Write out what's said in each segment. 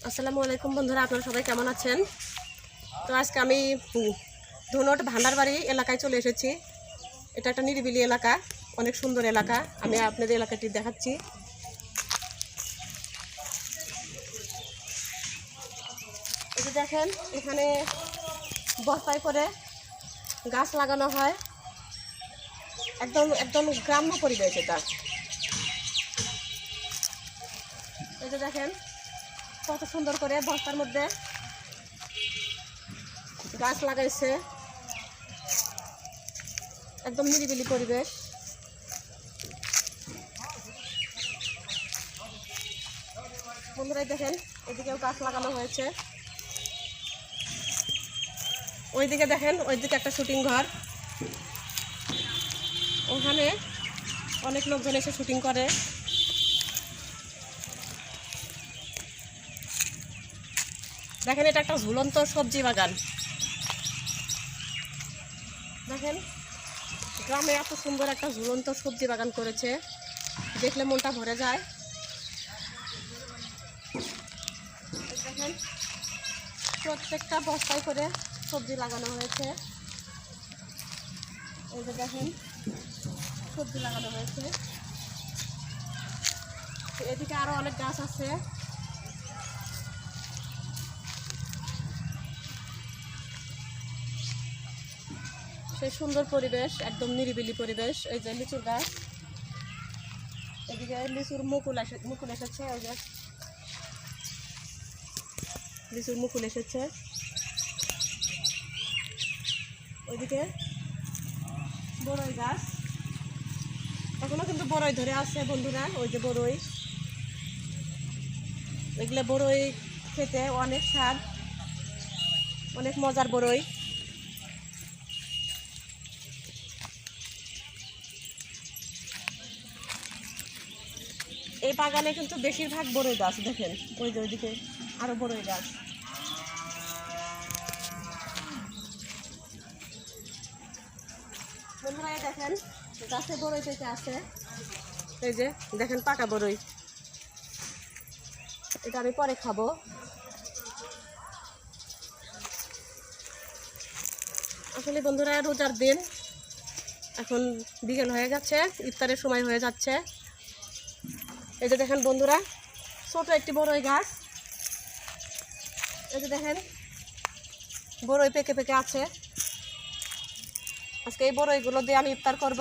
আসসালামু আলাইকুম বন্ধুরা, আপনারা সবাই কেমন আছেন? তো আজকে আমি ধুনট ভান্ডারবাড়ি এলাকায় চলে এসেছি। এটা একটা নিরিবিলি এলাকা, অনেক সুন্দর এলাকা। আমি আপনাদের এলাকাটি দেখাচ্ছি। এই যে দেখেন, এখানে বস্তায় করে গাছ লাগানো হয়। একদম একদম গ্রাম্য পরিবেশ এটা। এই যে দেখেন কত সুন্দর করে বস্তার মধ্যে গাছ লাগাইছে। একদম নিরিবিলি পরিবেশ। বন্ধুরাই দেখেন, এদিকেও গাছ লাগানো হয়েছে। ওইদিকে দেখেন, ওইদিকে একটা শুটিং ঘর। ওখানে অনেক লোকজন এসে শুটিং করে। দেখেন, এটা একটা ঝুলন্ত সবজি বাগান। দেখেন, গ্রামে এত সুন্দর একটা ঝুলন্ত সবজি বাগান করেছে, দেখলে মনটা ভরে যায়। দেখেন, প্রত্যেকটা বস্তায় করে সবজি লাগানো হয়েছে। এই যে দেখেন, সবজি লাগানো হয়েছে। এদিকে আরো অনেক গাছ আছে। সেই সুন্দর পরিবেশ, একদম নিরিবিলি পরিবেশ। এই যে লিচুর গাছ, এদিকে লিচুর মুকুল এসেছে। ওই যে লিচুর মুকুল এসেছে। ওইদিকে বড়ই গাছ, এখনো কিন্তু বড়ই ধরে আছে বন্ধুরা। ওই যে বড়ই, এগুলো বড়ই খেতে অনেক স্বাদ, অনেক মজার বড়ই। এই বাগানে কিন্তু বেশিরভাগ বড়ই গাছ। দেখেন, ওই যে ওইদিকে আরো বড়ই গাছ। বন্ধুরা দেখেন, গাছে বড়ই পেকে আছে। এই যে দেখেন, পাকা বড়ই। এটা আমি পরে খাবো। আসলে বন্ধুরা, রোজার দিন, এখন বিকেল হয়ে যাচ্ছে, ইফতারের সময় হয়ে যাচ্ছে। এই যে দেখেন বন্ধুরা, ছোট একটি বড়ই গাছ। এই যে দেখেন, বড়ই পেকে পেকে আছে। আজকে এই বড়ইগুলো দিয়ে আমি ইফতার করব।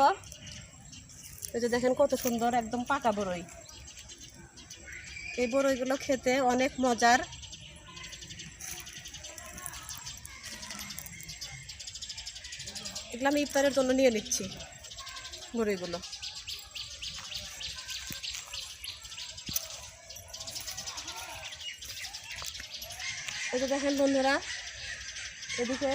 এই যে দেখেন কত সুন্দর, একদম পাকা বড়ই। এই বড়ইগুলো খেতে অনেক মজার। এগুলো আমি ইফতারের জন্য নিয়ে নিচ্ছি বড়ইগুলো। এই যে দেখেন বন্ধুরা, এদিকে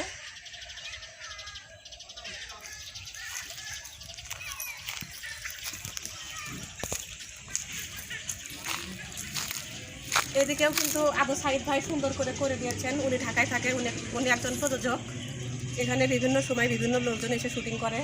এদিকেও কিন্তু আবু সাইদ ভাই সুন্দর করে দিয়েছেন। উনি ঢাকায় থাকে, উনি একজন প্রযোজক। এখানে বিভিন্ন সময় বিভিন্ন লোকজন এসে শুটিং করে।